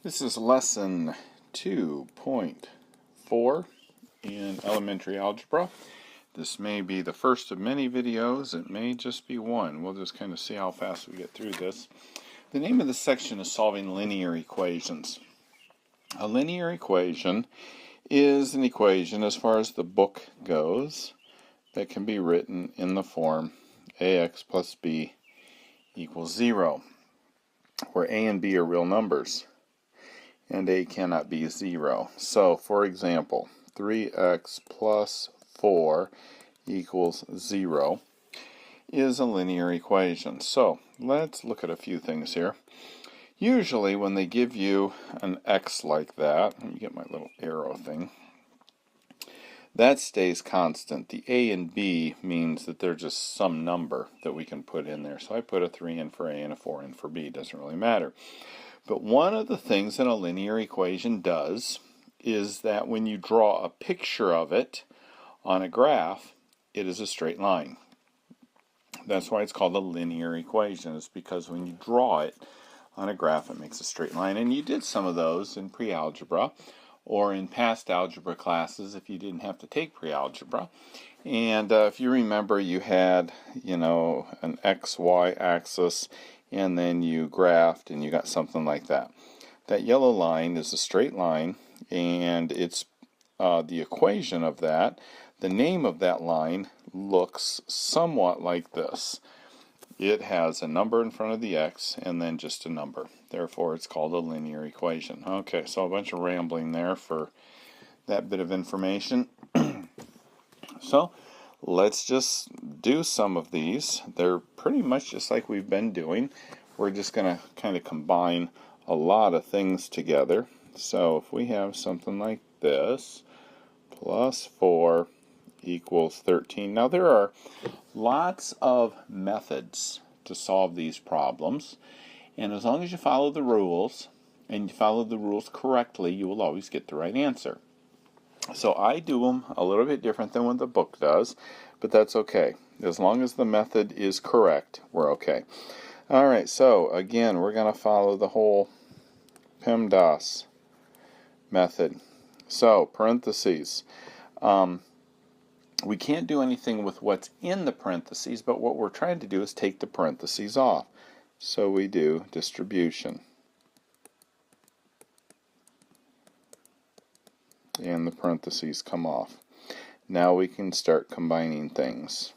This is lesson 2.4 in elementary algebra. This may be the first of many videos. It may just be one. We'll just kind of see how fast we get through this. The name of this section is solving linear equations. A linear equation is an equation, as far as the book goes, that can be written in the form ax plus b equals 0, where a and b are real numbers and a cannot be 0. So, for example, 3x plus 4 equals 0 is a linear equation. So, let's look at a few things here. Usually, when they give you an x like that, let me get my little arrow thing, that stays constant. The a and b means that they're just some number that we can put in there. So I put a 3 in for a and a 4 in for b. It doesn't really matter. But one of the things that a linear equation does is that when you draw a picture of it on a graph, it is a straight line. That's why it's called a linear equation. It's because when you draw it on a graph, it makes a straight line. And you did some of those in pre-algebra or in past algebra classes if you didn't have to take pre-algebra. And if you remember, you had, an XY axis, and then you graphed and you got something like that. That yellow line is a straight line, and it's the equation of that. The name of that line looks somewhat like this. It has a number in front of the x and then just a number. Therefore, it's called a linear equation. Okay, so a bunch of rambling there for that bit of information. So, let's just do some of these. They're pretty much just like we've been doing. We're just going to kind of combine a lot of things together. So if we have something like this, plus 4 equals 13. Now there are lots of methods to solve these problems. And as long as you follow the rules, and you follow the rules correctly, you will always get the right answer. So I do them a little bit different than what the book does, but that's okay. As long as the method is correct, we're okay. All right, so again, we're going to follow the whole PEMDAS method. So, parentheses. We can't do anything with what's in the parentheses, but what we're trying to do is take the parentheses off. So we do distribution. And the parentheses come off. Now we can start combining things.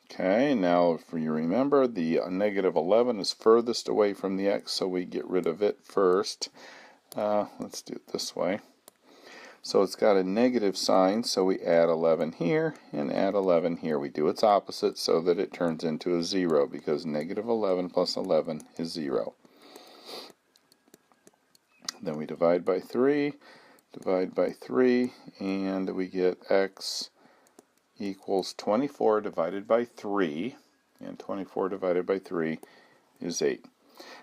Okay, now if you remember, the negative 11 is furthest away from the x, so we get rid of it first. Let's do it this way. So it's got a negative sign, so we add 11 here and add 11 here. We do its opposite so that it turns into a 0, because negative 11 plus 11 is 0. Then we divide by 3, and we get x equals 24 divided by 3, and 24 divided by 3 is 8.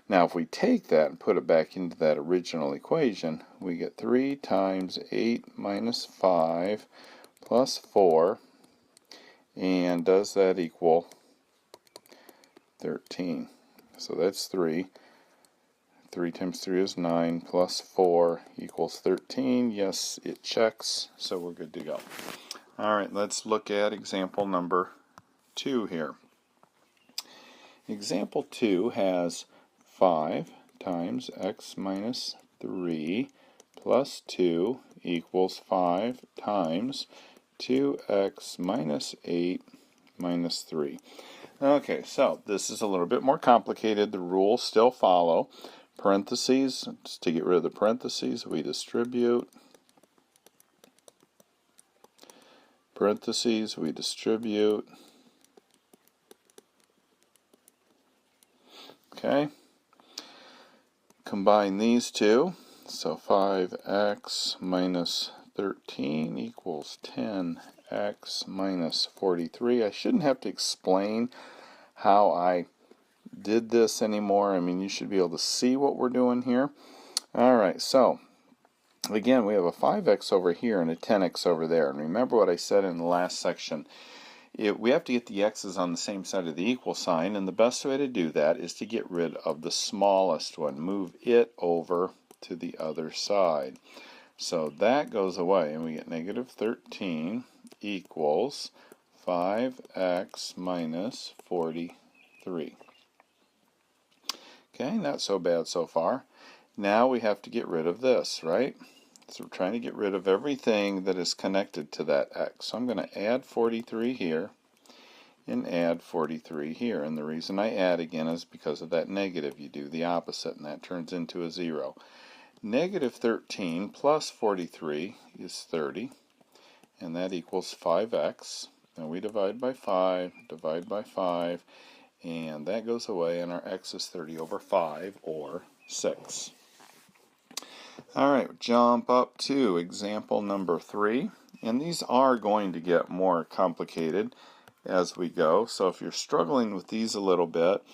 Now if we take that and put it back into that original equation, we get 3 times 8 minus 5 plus 4, and does that equal 13? So that's 3. 3 times 3 is 9, plus 4 equals 13. Yes, it checks, so we're good to go. All right, let's look at example number 2 here. Example 2 has 5 times x minus 3 plus 2 equals 5 times 2x minus 8 minus 3. Okay, so this is a little bit more complicated. The rules still follow. Parentheses, to get rid of the parentheses, we distribute. Parentheses, we distribute. Okay. Combine these two. So 5x minus 13 equals 10x minus 43. I shouldn't have to explain how I did this anymore. I mean, you should be able to see what we're doing here. All right, so again, we have a 5x over here and a 10x over there. And remember what I said in the last section. We have to get the x's on the same side of the equal sign, and the best way to do that is to get rid of the smallest one. Move it over to the other side. So that goes away, and we get negative 13 equals 5x minus 43. Okay, not so bad so far. Now we have to get rid of this, right? So we're trying to get rid of everything that is connected to that x. So I'm going to add 43 here and add 43 here. And the reason I add again is because of that negative. You do the opposite, and that turns into a 0. Negative 13 plus 43 is 30, and that equals 5x. Now we divide by 5, and that goes away, and our x is 30 over 5, or 6. All right, jump up to example number 3, and these are going to get more complicated as we go, so if you're struggling with these a little bit,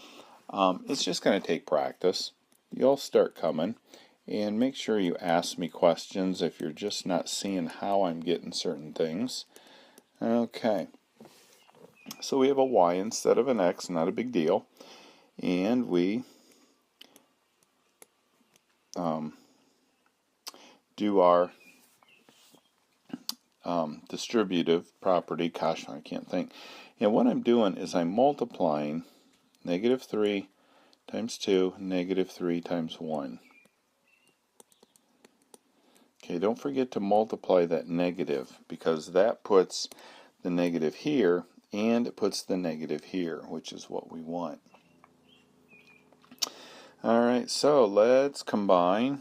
it's just going to take practice. You'll start coming. And make sure you ask me questions if you're just not seeing how I'm getting certain things. Okay, so we have a y instead of an x, not a big deal. And we do our distributive property. Gosh, I can't think. And what I'm doing is I'm multiplying negative 3 times 2, negative 3 times 1. Okay, don't forget to multiply that negative, because that puts the negative here and it puts the negative here, which is what we want. Alright, so let's combine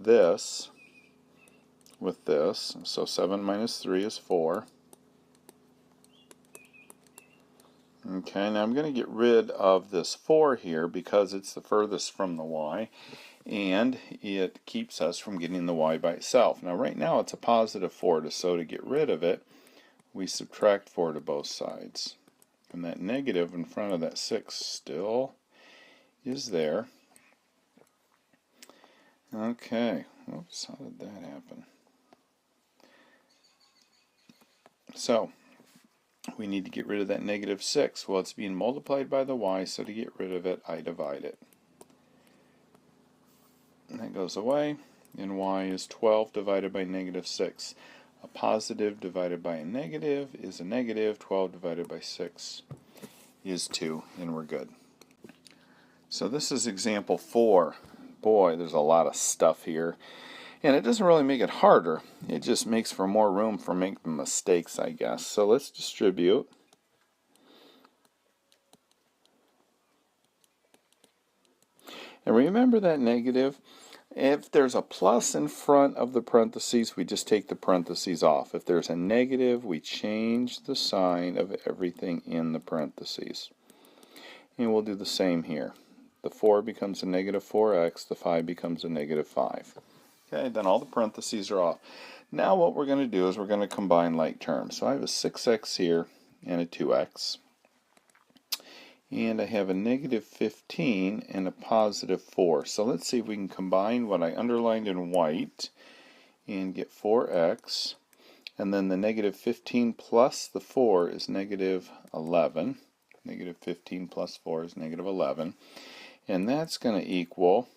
this with this. So 7 minus 3 is 4. Okay, now I'm going to get rid of this 4 here because it's the furthest from the y, and it keeps us from getting the y by itself. Now right now it's a positive 4, so to get rid of it, we subtract 4 to both sides. And that negative in front of that 6 still is there. Okay, oops, how did that happen? So, we need to get rid of that negative 6. Well, it's being multiplied by the y, so to get rid of it, I divide it. And that goes away, and y is 12 divided by negative 6. A positive divided by a negative is a negative. 12 divided by 6 is 2, and we're good. So this is example 4. Boy, there's a lot of stuff here. And it doesn't really make it harder. It just makes for more room for making mistakes, I guess. So let's distribute. And remember that negative. If there's a plus in front of the parentheses, we just take the parentheses off. If there's a negative, we change the sign of everything in the parentheses. And we'll do the same here. The 4 becomes a negative 4x. The 5 becomes a negative 5. Okay, then all the parentheses are off. Now what we're going to do is we're going to combine like terms. So I have a 6x here and a 2x. And I have a negative 15 and a positive 4. So let's see if we can combine what I underlined in white and get 4x. And then the negative 15 plus the 4 is negative 11. Negative 15 plus 4 is negative 11. And that's going to equal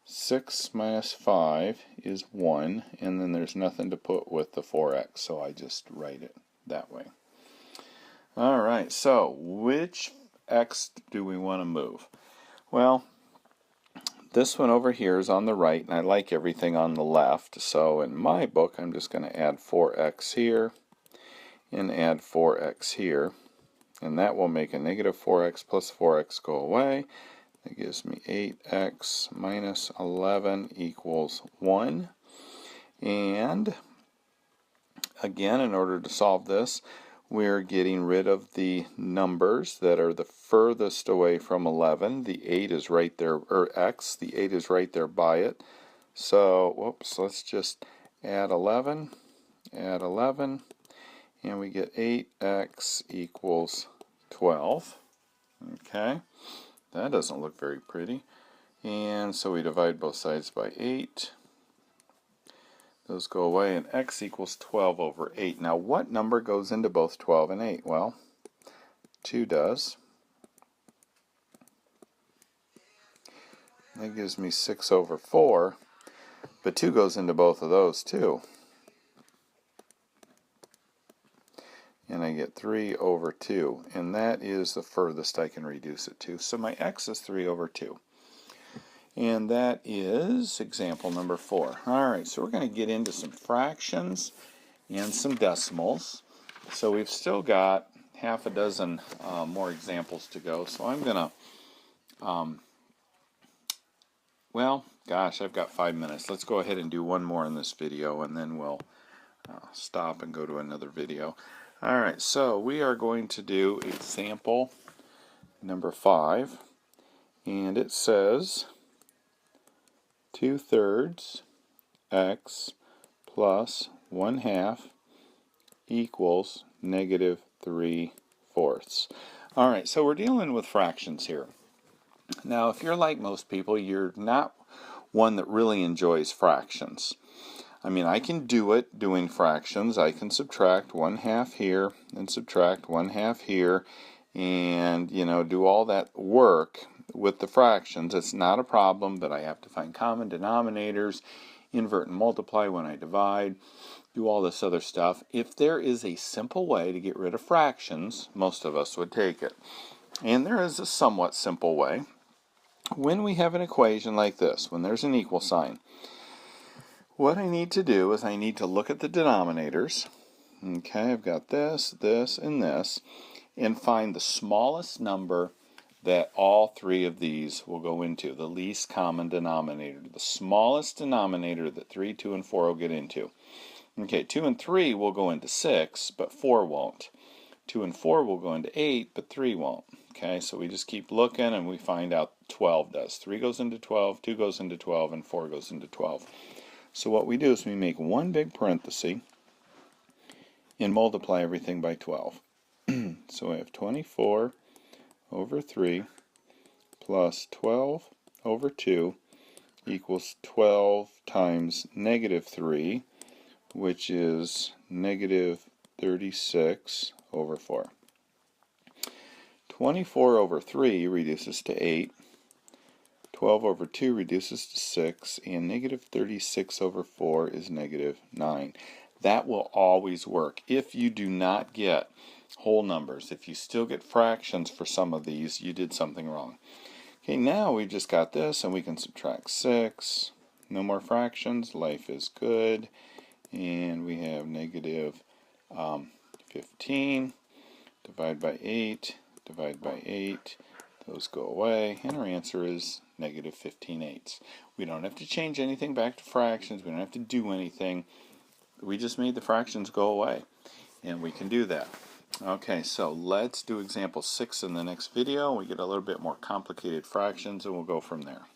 6 minus 5 is 1, and then there's nothing to put with the 4x, so I just write it that way. Alright, so which x do we want to move? Well, this one over here is on the right, and I like everything on the left, so in my book I'm just going to add 4x here and add 4x here, and that will make a negative 4x plus 4x go away. That gives me 8x minus 11 equals 1. And again, in order to solve this, we're getting rid of the numbers that are the furthest away from 11. The 8 is right there, or x, the 8 is right there by it. So, whoops, let's just add 11, and we get 8x equals 12. Okay. That doesn't look very pretty. And so we divide both sides by 8. Those go away, and x equals 12 over 8. Now, what number goes into both 12 and 8? Well, 2 does. That gives me 6 over 4, but 2 goes into both of those too. And I get 3 over 2, and that is the furthest I can reduce it to. So my x is 3 over 2. And that is example number 4. Alright, so we're going to get into some fractions and some decimals. So we've still got half a dozen more examples to go. So I'm going to, well, gosh, I've got 5 minutes. Let's go ahead and do one more in this video, and then we'll stop and go to another video. Alright, so we are going to do example number 5, and it says 2/3 x plus 1/2 equals -3/4. Alright, so we're dealing with fractions here. Now, if you're like most people, you're not one that really enjoys fractions. I mean, I can do it doing fractions. I can subtract 1/2 here and subtract 1/2 here and, you know, do all that work with the fractions. It's not a problem, but I have to find common denominators, invert and multiply when I divide, do all this other stuff. If there is a simple way to get rid of fractions, most of us would take it. And there is a somewhat simple way. When we have an equation like this, when there's an equal sign, what I need to do is I need to look at the denominators. Okay, I've got this, this, and this, and find the smallest number that all three of these will go into, the least common denominator, the smallest denominator that 3, 2, and 4 will get into. Okay, 2 and 3 will go into 6, but 4 won't. 2 and 4 will go into 8, but 3 won't. Okay, so we just keep looking and we find out 12 does. 3 goes into 12, 2 goes into 12, and 4 goes into 12. So what we do is we make one big parenthesis and multiply everything by 12. So we have 24 over 3 plus 12 over 2 equals 12 times -3, which is -36 over 4. 24 over 3 reduces to 8. 12 over 2 reduces to 6, and -36 over 4 is -9. That will always work. If you do not get whole numbers, if you still get fractions for some of these, you did something wrong. Okay, now we've just got this, and we can subtract 6. No more fractions. Life is good. And we have -15. Divide by 8. Divide by 8. Those go away, and our answer is -15/8. We don't have to change anything back to fractions. We don't have to do anything. We just made the fractions go away, and we can do that. Okay, so let's do example 6 in the next video. We get a little bit more complicated fractions, and we'll go from there.